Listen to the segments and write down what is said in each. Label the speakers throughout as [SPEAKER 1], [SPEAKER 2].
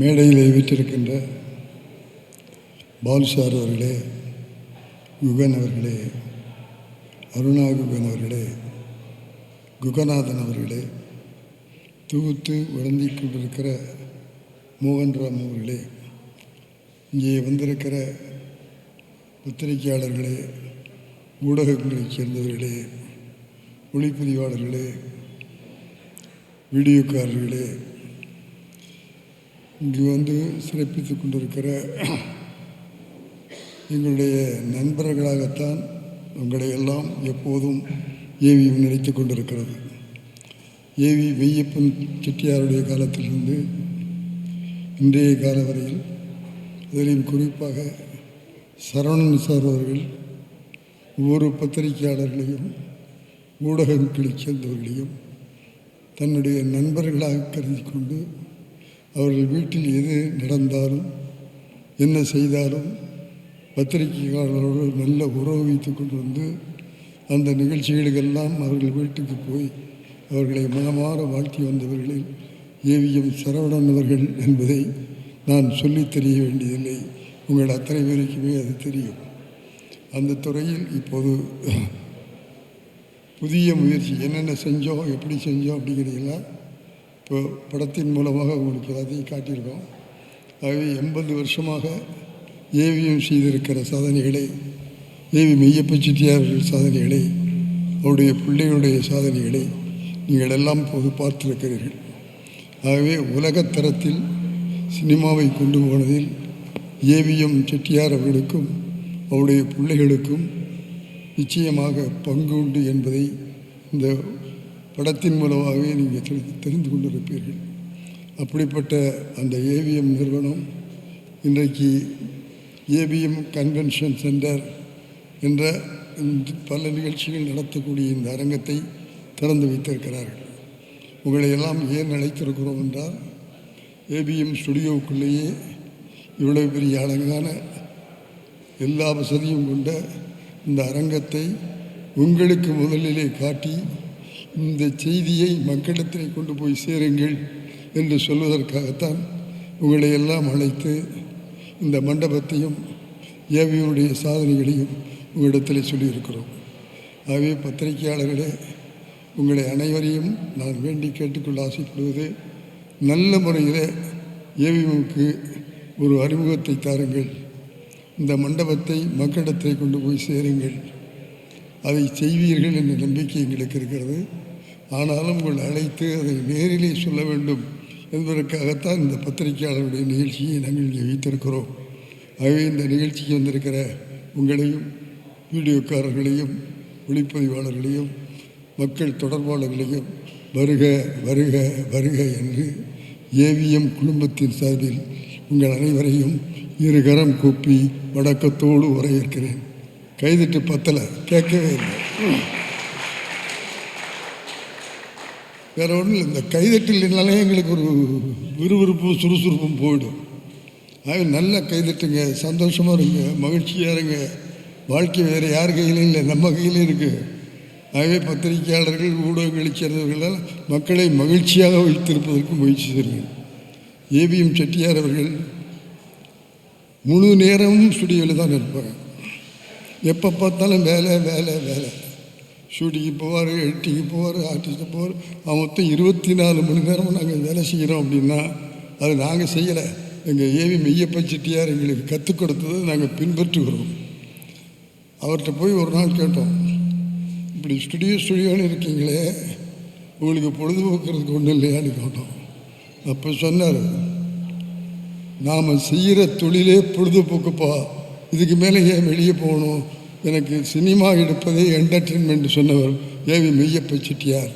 [SPEAKER 1] மேடையில் வீற்றிருக்கின்ற பால்சார் அவர்களே, குகன் அவர்களே, அருணா குகன் அவர்களே, குகநாதன் அவர்களே, தொகுத்து வழங்கி கொண்டிருக்கிற மோகன்ராம் அவர்களே, இங்கே வந்திருக்கிற பத்திரிகையாளர்களே, ஊடகங்களைச் சேர்ந்தவர்களே, ஒளிப்பதிவாளர்களே, வீடியோக்காரர்களே, இங்கு வந்து சிறப்பித்து கொண்டிருக்கிற எங்களுடைய நண்பர்களாகத்தான் உங்களை எல்லாம் எப்போதும் ஏவி நினைத்து கொண்டிருக்கிறது. ஏவி மெய்யப்பன் செட்டியாருடைய காலத்திலிருந்து இன்றைய கால வரையில், அதிலும் குறிப்பாக சரவணன் சார் அவர்கள் ஒவ்வொரு பத்திரிகையாளர்களையும் ஊடகங்களைச் சேர்ந்தவர்களையும் தன்னுடைய நண்பர்களாக கருதி கொண்டு அவர்கள் வீட்டில் எது நடந்தாலும் என்ன செய்தாலும் பத்திரிகையாளரோடு நல்ல உறவு வைத்து கொண்டு வந்து அந்த நிகழ்ச்சிகளுக்கெல்லாம் அவர்கள் வீட்டுக்கு போய் அவர்களை மனமாற வாழ்த்தி வந்தவர்களில் ஏவிஎம் சரவணன் அவர்கள் என்பதை நான் சொல்லித் தெரிய வேண்டியதில்லை. உங்கள் அத்தனை பேருக்குமே அது தெரியும். அந்த துறையில் இப்போது புதிய முயற்சி என்னென்ன செஞ்சோம், எப்படி செஞ்சோம் அப்படிங்கிறதெல்லாம் இப்போ படத்தின் மூலமாக உங்களுக்கு எல்லாத்தையும் காட்டியிருக்கோம். ஆகவே 80 வருஷமாக ஏவிஎம் செய்திருக்கிற சாதனைகளை, ஏவி மெய்யப்ப செட்டியார்கள் சாதனைகளை, அவருடைய பிள்ளைகளுடைய சாதனைகளை நீங்கள் எல்லாம் போது பார்த்திருக்கிறீர்கள். ஆகவே உலகத்தரத்தில் சினிமாவை கொண்டு போனதில் ஏவிஎம் செட்டியார் அவர்களுக்கும் அவருடைய பிள்ளைகளுக்கும் நிச்சயமாக பங்கு உண்டு என்பதை இந்த படத்தின் மூலமாகவே நீங்கள் தெரிந்து கொண்டிருப்பீர்கள். அப்படிப்பட்ட அந்த ஏவிஎம் நிறுவனம் இன்றைக்கு ஏவிஎம் கன்வென்ஷன் சென்டர் என்ற பல நிகழ்ச்சிகள் நடத்தக்கூடிய இந்த அரங்கத்தை திறந்து வைத்திருக்கிறார்கள். உங்களை எல்லாம் ஏன் அழைத்திருக்கிறோம் என்றால், ஏவிஎம் ஸ்டுடியோவுக்குள்ளேயே இவ்வளவு பெரிய அழகான எல்லா வசதியும் கொண்ட இந்த அரங்கத்தை உங்களுக்கு முதலிலே காட்டி இந்த செய்தியை மக்களிடத்தில் கொண்டு போய் சேருங்கள் என்று சொல்வதற்காகத்தான் உங்களை எல்லாம் அழைத்து இந்த மண்டபத்தையும் ஏவியுடைய சாதனைகளையும் உங்களிடத்தில் சொல்லியிருக்கிறோம். ஆகவே பத்திரிகையாளர்களே, உங்களை அனைவரையும் நான் வேண்டி கேட்டுக்கொள்ள ஆசைப்படுவது, நல்ல முறையில் ஏவிஎம்முக்கு ஒரு அறிமுகத்தை தாருங்கள், இந்த மண்டபத்தை மக்களிடத்தில் கொண்டு போய் சேருங்கள். அதை செய்வீர்கள் என்ற நம்பிக்கை எங்களுக்கு இருக்கிறது. ஆனாலும் உங்களை அழைத்து அதை நேரிலே சொல்ல வேண்டும் என்பதற்காகத்தான் இந்த பத்திரிகையாளருடைய நிகழ்ச்சியை நாங்கள் இங்கே வைத்திருக்கிறோம். ஆகவே இந்த நிகழ்ச்சிக்கு வந்திருக்கிற உங்களையும், வீடியோக்காரர்களையும், ஒளிப்பதிவாளர்களையும், மக்கள் தொடர்பாளர்களையும் வருக வருக வருக என்று ஏவிஎம் குடும்பத்தின் சார்பில் உங்கள் அனைவரையும் இருகரம் கூப்பி வணக்கத்தோடு வரவேற்கிறேன். கைதிட்டு பத்தலை, கேட்கவே இல்லை. வேறு ஒன்றும் இல்லை, இந்த கைதட்டில்னாலே எங்களுக்கு ஒரு விறுவிறுப்பும் சுறுசுறுப்பும் போயிடும். ஆகவே நல்ல கைதட்டுங்க, சந்தோஷமாக இருங்க, மகிழ்ச்சியாக இருங்க. வாழ்க்கை வேறு யார் கையிலும் இல்லை, நம்ம கையிலும் இருக்குது. ஆகவே பத்திரிகையாளர்கள், ஊடகங்களைச் சேர்ந்தவர்களால் மக்களை மகிழ்ச்சியாக வைத்திருப்பதற்கு முயற்சி செய்கிறேன். ஏவிஎம் செட்டியார் அவர்கள் முழு நேரமும் ஸ்டுடியோவில் தான் இருப்பாங்க. எப்போ பார்த்தாலும் வேலை வேலை வேலை. ஷூட்டிங்கு போவார், எடிட்டிங்கு போவார், ஆர்டிஸ்ட்டு போவார். மொத்தம் 24 மணி நேரமும் நாங்கள் வேலை செய்கிறோம் அப்படின்னா அது நாங்கள் செய்யலை. எங்கள் ஏவி மெய்யப்ப செட்டியார் எங்களுக்கு கற்றுக் கொடுத்தது நாங்கள் பின்பற்றுகிறோம். அவர்கிட்ட போய் ஒரு நாள் கேட்டோம், இப்படி ஸ்டுடியோன்னு இருக்கீங்களே, உங்களுக்கு பொழுதுபோக்குறதுக்கு ஒன்றும் இல்லையான்னு கேட்டோம். அப்போ சொன்னார், நாம் செய்கிற தொழிலே பொழுதுபோக்குப்பா, இதுக்கு மேலே ஏன் வெளியே போகணும், எனக்கு சினிமா எடுப்பதே என்டர்டெயின்மெண்ட் சொன்னவர் ஏவி மெய்யப்ப செட்டியார்.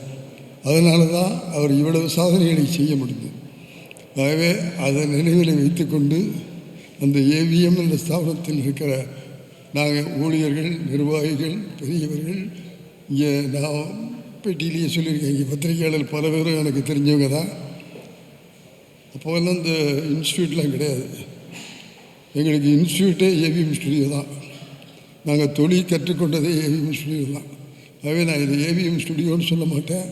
[SPEAKER 1] அதனால தான் அவர் இவ்வளவு சாதனைகளை செய்ய முடிந்தது. ஆகவே அதை நினைவில் வைத்துக்கொண்டு அந்த ஏவிஎம் என்ற ஸ்தாபனத்தில் இருக்கிற நாங்கள் ஊழியர்கள், நிர்வாகிகள், பெரியவர்கள், இங்கே நான் பேட்டியிலேயே சொல்லியிருக்கேன், இங்கே பத்திரிகையாளர் பல பேரும் எனக்கு தெரிஞ்சவங்க தான். அப்போல்லாம் இந்த இன்ஸ்டியூட்லாம் கிடையாது. எங்களுக்கு இன்ஸ்டியூட்டே ஏவிஎம் ஸ்டுடியோ தான். நாங்கள் தொழில் கற்றுக்கொண்டதே ஏவிஎம் ஸ்டுடியோ தான். ஆகவே நான் இது ஏவிஎம் ஸ்டுடியோன்னு சொல்ல மாட்டேன்,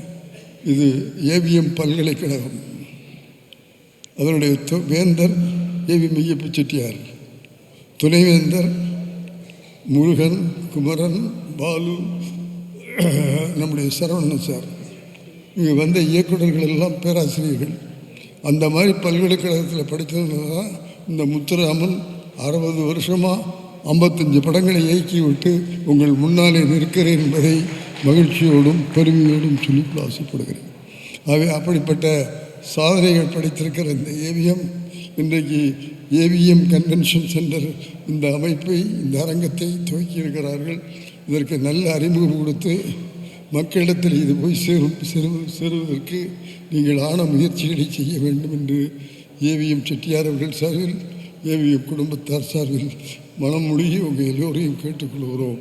[SPEAKER 1] இது ஏவிஎம் பல்கலைக்கழகம். அதனுடைய வேந்தர் ஏவி மெய்யப்ப செட்டியார், துணைவேந்தர் முருகன், குமரன், பாலு, நம்முடைய சரவணன் சார். இங்கே வந்த இயக்குநர்கள் எல்லாம் பேராசிரியர்கள். அந்த மாதிரி பல்கலைக்கழகத்தில் படித்ததுனால தான் இந்த முத்துராமன் 60 வருஷமாக 55 படங்களை இயக்கி விட்டு உங்கள் முன்னாலே நிற்கிறேன் என்பதை மகிழ்ச்சியோடும் பெருமையோடும் சொல்லிக்கொள்ள ஆசைப்படுகிறேன். ஆகவே அப்படிப்பட்ட சாதனைகள் படைத்திருக்கிற இந்த ஏவிஎம் இன்றைக்கு ஏவிஎம் கன்வென்ஷன் சென்டர் இந்த அமைப்பை, இந்த அரங்கத்தை துவக்கியிருக்கிறார்கள். இதற்கு நல்ல அறிமுகம் கொடுத்து மக்களிடத்தில் இது போய் சேருவதற்கு நீங்கள் ஆன முயற்சிகளை செய்ய வேண்டும் என்று ஏவிஎம் செட்டியார் அவர்கள் சார்பில், ஏவிஎம் குடும்பத்தார் சார்பில் மனம் முழுகி உங்கள் எல்லோரையும் கேட்டுக்கொள்கிறோம்.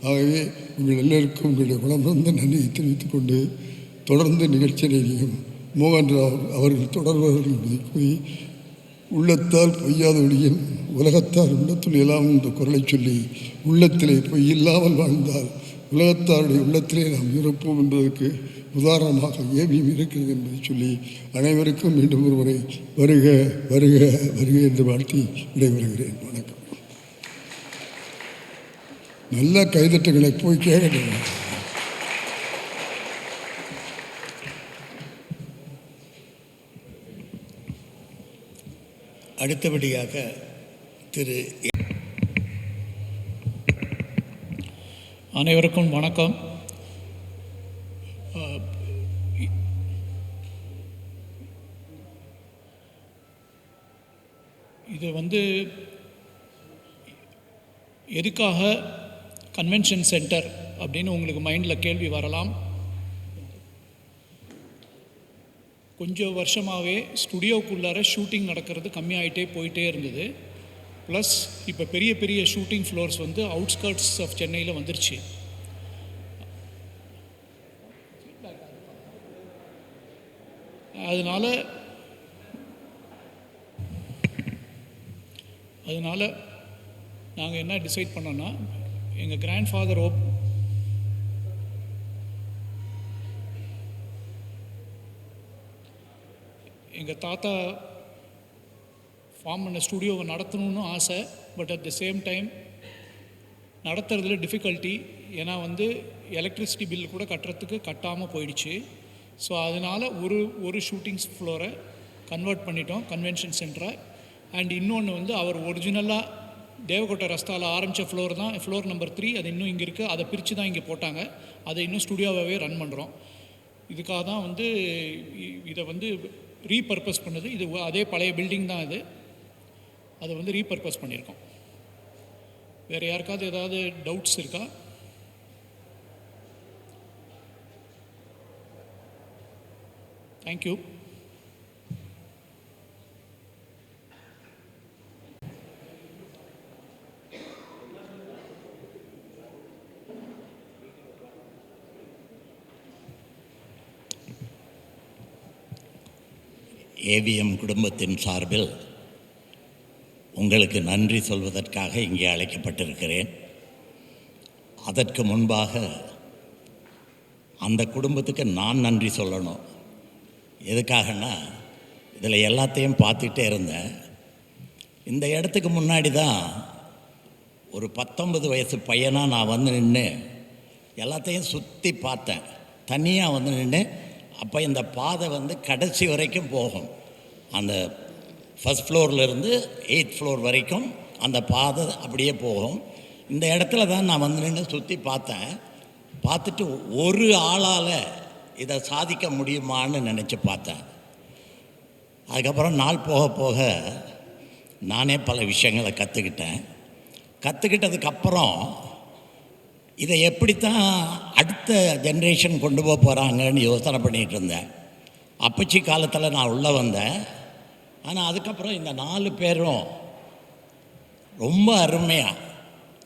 [SPEAKER 1] ஆகவே உங்கள் எல்லோருக்கும் உங்களுடைய குணம் நன்றியை தெரிவித்துக் கொண்டு தொடர்ந்து நிகழ்ச்சியிலேயும் மோகன்ராவ் அவர்கள் தொடர்வார்கள் என்பதை கூறி, உள்ளத்தால் பொய்யாத ஒளியின் உலகத்தார் உள்ளத்துள் எல்லாம் என்ற குரலை சொல்லி, உள்ளத்திலே பொய் இல்லாமல் வாழ்ந்தால் உலகத்தாருடைய உள்ளத்திலே நாம் இருப்போம் என்பதற்கு உதாரணமாக ஏவிஎம் இருக்கிறது என்பதை சொல்லி அனைவருக்கும் மீண்டும் ஒரு முறை வருக வருக வருக என்று வாழ்த்தி விடைபெறுகிறேன். வணக்கம். நல்ல கைதட்டுகளை போய் கேட்கணும்.
[SPEAKER 2] அடுத்தபடியாக திரு
[SPEAKER 3] அனைவருக்கும் வணக்கம். இது எதுக்காக கன்வென்ஷன் சென்டர் அப்படின்னு உங்களுக்கு மைண்டில் கேள்வி வரலாம். கொஞ்சம் வருஷமாகவே ஸ்டுடியோக்குள்ளார ஷூட்டிங் நடக்கிறது கம்மியாகிட்டே போயிட்டே இருந்தது. ப்ளஸ் இப்போ பெரிய பெரிய ஷூட்டிங் ஃப்ளோர்ஸ் அவுட்ஸ்கர்ட்ஸ் ஆஃப் சென்னையில் வந்துருச்சு. அதனால் நாங்கள் என்ன டிசைட் பண்ணோன்னா, எங்கள் கிராண்ட்ஃபாதர் எங்கள் தாத்தா ஃபார்ம் பண்ண ஸ்டுடியோவை நடத்தணும்னு ஆசை. But at the same time நடத்துறதுல டிஃபிகல்ட்டி. ஏன்னா எலக்ட்ரிசிட்டி பில் கூட கட்டாமல் போயிடுச்சு. ஸோ அதனால் ஒரு ஷூட்டிங்ஸ் ஃப்ளோரை கன்வெர்ட் பண்ணிட்டோம் கன்வென்ஷன் சென்டரை. அண்ட் இன்னொன்று அவர் ஒரிஜினலாக தேவகோட்டை ரஸ்தாவில் ஆரம்பித்த ஃப்ளோர் தான் ஃப்ளோர் நம்பர் 3. அது இன்னும் இங்கே இருக்குது. அதை பிரித்து தான் இங்கே போட்டாங்க. அதை இன்னும் ஸ்டுடியோவாகவே ரன் பண்ணுறோம். இதுக்காக தான் இதை ரீபர்பஸ் பண்ணுது. இது அதே பழைய பில்டிங் தான். அதை ரீபர்பஸ் பண்ணியிருக்கோம். வேறு யாருக்காவது ஏதாவது டவுட்ஸ் இருக்கா? தேங்க்யூ.
[SPEAKER 2] ஏவிஎம் குடும்பத்தின் சார்பில் உங்களுக்கு நன்றி சொல்வதற்காக இங்கே அழைக்கப்பட்டிருக்கிறேன். அதற்கு முன்பாக அந்த குடும்பத்துக்கு நான் நன்றி சொல்லணும். எதுக்காகனா, இதில் எல்லாத்தையும் பார்த்துட்டே இருந்தேன். இந்த இடத்துக்கு முன்னாடி தான் ஒரு 19 வயசு பையனாக நான் நின்று எல்லாத்தையும் சுற்றி பார்த்தேன். தனியாக நின்று. அப்போ இந்த பாதை கடைசி வரைக்கும் போகும். அந்த ஃபஸ்ட் ஃப்ளோர்லேருந்து 8th ஃப்ளோர் வரைக்கும் அந்த பாதை அப்படியே போகும். இந்த இடத்துல தான் நான் நின்று சுற்றி பார்த்தேன். பார்த்துட்டு ஒரு ஆளால் இதை சாதிக்க முடியுமான்னு நினச்சி பார்த்தேன். அதுக்கப்புறம் நாள் போக போக நானே பல விஷயங்களை கற்றுக்கிட்டதுக்கப்புறம் இதை எப்படித்தான் அடுத்த ஜென்ரேஷன் கொண்டு போகிறாங்கன்னு யோசனை பண்ணிகிட்டு இருந்தேன். அப்பச்சி காலத்தில் நான் உள்ளே வந்தேன். ஆனால் அதுக்கப்புறம் இந்த 4 பேரும் ரொம்ப அருமையாக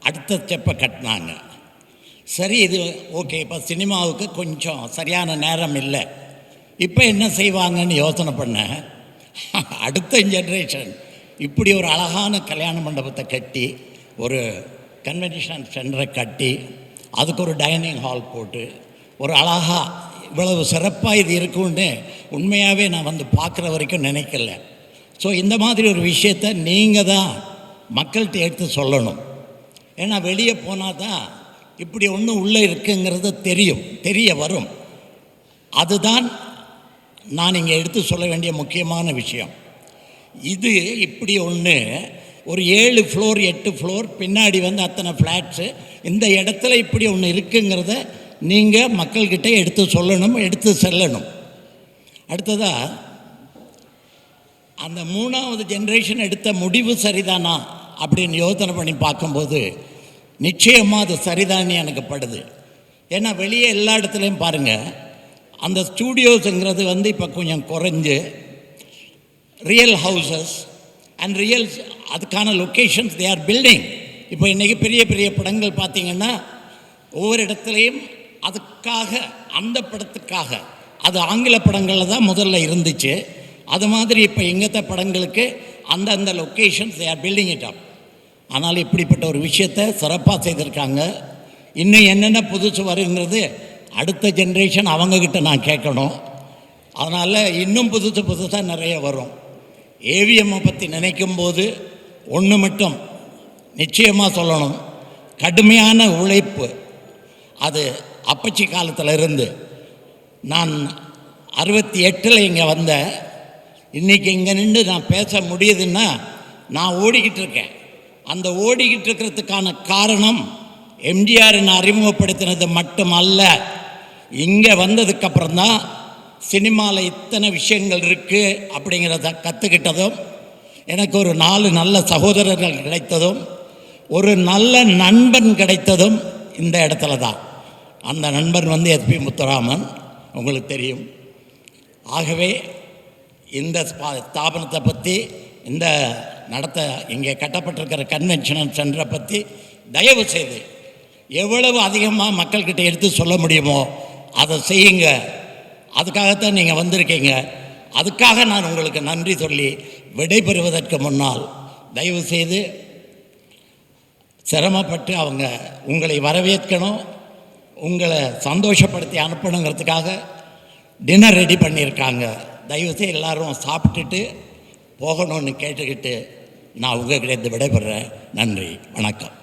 [SPEAKER 2] அடுத்த ஸ்டெப்பை கட்டினாங்க. சரி, இது ஓகே. இப்போ சினிமாவுக்கு கொஞ்சம் சரியான நேரம் இல்லை. இப்போ என்ன செய்வாங்கன்னு யோசனை பண்ணேன். அடுத்த ஜென்ரேஷன் இப்படி ஒரு அழகான கல்யாண மண்டபத்தை கட்டி, ஒரு கன்வென்ஷன் சென்டரை கட்டி, அதுக்கு ஒரு டைனிங் ஹால் போட்டு, ஒரு அழகாக இவ்வளவு சிறப்பாக இது இருக்குன்னு உண்மையாகவே நான் பார்க்குற வரைக்கும் நினைக்கல. ஸோ இந்த மாதிரி ஒரு விஷயத்தை நீங்கள் தான் மக்கள்கிட்ட எடுத்து சொல்லணும். ஏன்னா வெளியே போனால் தான் இப்படி ஒன்று உள்ளே இருக்குங்கிறது தெரிய வரும். அதுதான் நான் இங்கே எடுத்து சொல்ல வேண்டிய முக்கியமான விஷயம். இது இப்படி ஒன்று ஒரு 7 ஃப்ளோர் 8 ஃப்ளோர் பின்னாடி வந்து அத்தனை ஃப்ளாட்ஸு, இந்த இடத்துல இப்படி ஒன்று இருக்குங்கிறத நீங்கள் மக்கள்கிட்ட எடுத்து சொல்லணும், எடுத்து செல்லணும். அடுத்ததாக அந்த 3வது ஜென்ரேஷன் எடுத்த முடிவு சரிதானா அப்படின்னு யோசனை பண்ணி பார்க்கும்போது நிச்சயமாக அது சரிதானே எனக்கு படுது. ஏன்னா வெளியே எல்லா இடத்துலையும் பாருங்கள், அந்த ஸ்டூடியோஸுங்கிறது வந்து இப்போ கொஞ்சம் குறைஞ்சு ரியல் ஹவுசஸ் அண்ட் அதுக்கான லொக்கேஷன்ஸ் தே ஆர் பில்டிங். இப்போ இன்றைக்கி பெரிய பெரிய படங்கள் பார்த்திங்கன்னா ஒவ்வொரு இடத்துலையும் அதுக்காக, அந்த படத்துக்காக, அது ஆங்கில படங்களில் தான் முதல்ல இருந்துச்சு. அது மாதிரி இப்போ எங்கத்த படங்களுக்கு அந்தந்த locations they are building it up. ஆனால் இப்படிப்பட்ட ஒரு விஷயத்தை சிறப்பாக செய்திருக்காங்க. இன்னும் என்னென்ன புதுசு வருங்கிறது அடுத்த ஜென்ரேஷன் அவங்கக்கிட்ட நான் கேட்கணும். அதனால் இன்னும் புதுசாக நிறைய வரும். ஏவிஎம்மை பற்றி நினைக்கும் போது ஒன்று மட்டும் நிச்சயமாக சொல்லணும், கடுமையான உழைப்பு. அது அப்பச்சி காலத்தில் இருந்து நான் 68 இங்கே வந்தேன். இன்றைக்கி இங்கே நின்று நான் பேச முடியுதுன்னா நான் ஓடிக்கிட்டு இருக்கேன். அந்த ஓடிக்கிட்டு இருக்கிறதுக்கான காரணம் எம்ஜிஆர் என்னை அறிமுகப்படுத்தினது மட்டுமல்ல, இங்கே வந்ததுக்கப்புறம் தான் சினிமாவில் இத்தனை விஷயங்கள் இருக்குது அப்படிங்கிறத கற்றுக்கிட்டதும், எனக்கு ஒரு 4 நல்ல சகோதரர்கள் கிடைத்ததும், ஒரு நல்ல நண்பன் கிடைத்ததும் இந்த இடத்துல தான். அந்த நண்பன் வந்து எஸ்பி முத்துராமன், உங்களுக்கு தெரியும். ஆகவே இந்த ஸ்தாபனத்தை பற்றி, இந்த இங்கே கட்டப்பட்டிருக்கிற கன்வென்ஷனல் சென்டரை பற்றி தயவு செய்து எவ்வளவு அதிகமாக மக்கள்கிட்ட எடுத்து சொல்ல முடியுமோ அதை செய்யுங்க. அதுக்காகத்தான் நீங்கள் வந்திருக்கீங்க. அதுக்காக நான் உங்களுக்கு நன்றி சொல்லி விடைபெறுவதற்கு முன்னால் தயவு செய்து சிரமப்பட்டு அவங்க உங்களை வரவேற்கணும், உங்களை சந்தோஷப்படுத்தி அனுப்பணுங்கிறதுக்காக டின்னர் ரெடி பண்ணியிருக்காங்க. தயவுசெய்து எல்லோரும் சாப்பிட்டுட்டு போகணும்னு கேட்டுக்கிட்டு நான் உங்கள்கிட்ட விடைபெறுறேன். நன்றி, வணக்கம்.